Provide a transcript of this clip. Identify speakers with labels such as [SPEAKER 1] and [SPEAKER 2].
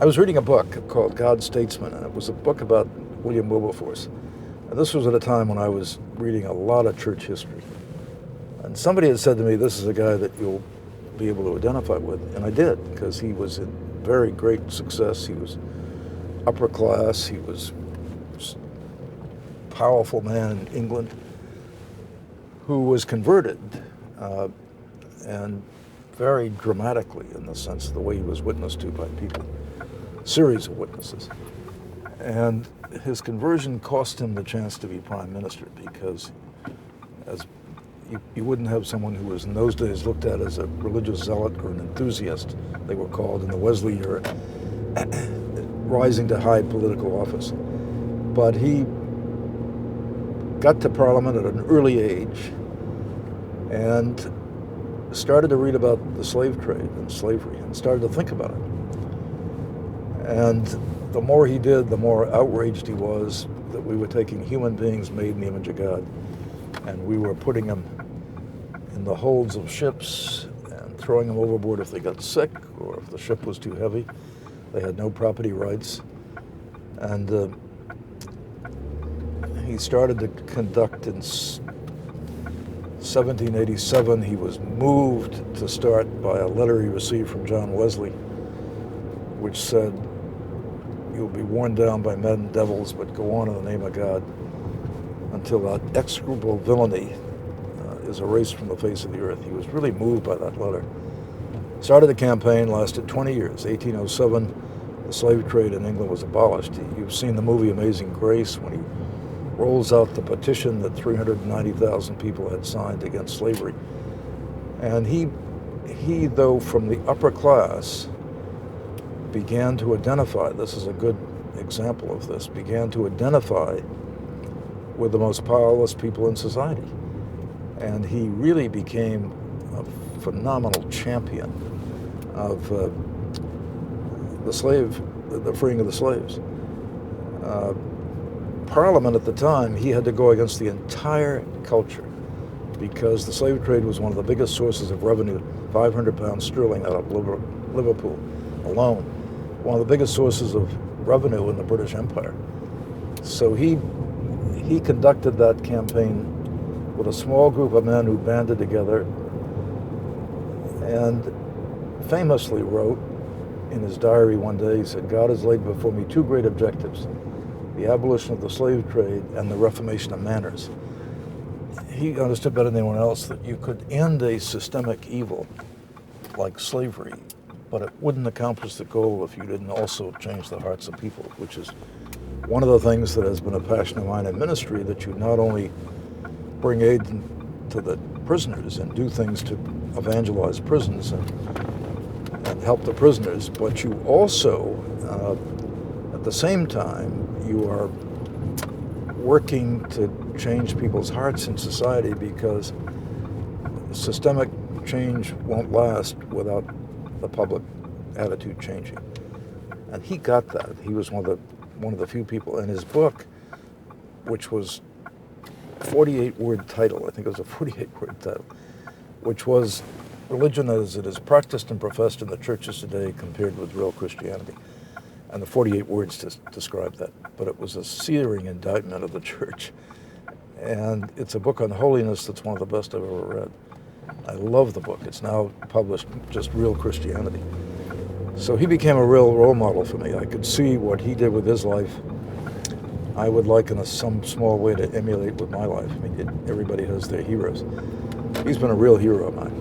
[SPEAKER 1] I was reading a book called God's Statesman, and it was a book about William Wilberforce. And this was at a time when I was reading a lot of church history. And somebody had said to me, this is a guy that you'll be able to identify with. And I did, because he was in very great success. He was upper class. He was a powerful man in England who was converted, and very dramatically in the sense of the way he was witnessed to by people, a series of witnesses. And his conversion cost him the chance to be prime minister, because as you wouldn't have someone who was in those days looked at as a religious zealot or an enthusiast, they were called in the Wesley era, rising to high political office. But he got to Parliament at an early age and started to read about the slave trade and slavery and started to think about it. And the more he did, the more outraged he was that we were taking human beings made in the image of God and we were putting them in the holds of ships and throwing them overboard if they got sick or if the ship was too heavy. They had no property rights. And he started to conduct in 1787. He was moved to start by a letter he received from John Wesley, which said, "You'll be worn down by men and devils, but go on in the name of God until that execrable villainy is erased from the face of the earth." He was really moved by that letter. Started the campaign, lasted 20 years. 1807, the slave trade in England was abolished. You've seen the movie Amazing Grace when he rolls out the petition that 390,000 people had signed against slavery. And he, though from the upper class, began to identify, this is a good example of this, began to identify with the most powerless people in society. And he really became a phenomenal champion of the freeing of the slaves. Parliament at the time, he had to go against the entire culture because the slave trade was one of the biggest sources of revenue, 500 pounds sterling out of Liverpool alone, one of the biggest sources of revenue in the British Empire. So he conducted that campaign with a small group of men who banded together and famously wrote in his diary one day, he said, "God has laid before me two great objectives, the abolition of the slave trade and the reformation of manners." He understood better than anyone else that you could end a systemic evil like slavery, but it wouldn't accomplish the goal if you didn't also change the hearts of people, which is one of the things that has been a passion of mine in ministry, that you not only bring aid to the prisoners and do things to evangelize prisons and help the prisoners, but you also, at the same time, you are working to change people's hearts in society, because systemic change won't last without the public attitude changing. And he got that. He was one of the few people in his book, which was 48-word title. I think it was a 48-word title, which was Religion as it is practiced and professed in the churches today compared with real Christianity. And the 48 words to describe that. But it was a searing indictment of the church. And it's a book on holiness that's one of the best I've ever read. I love the book. It's now published, just Real Christianity. So he became a real role model for me. I could see what he did with his life. I would like in some small way to emulate with my life. I mean, everybody has their heroes. He's been a real hero of mine.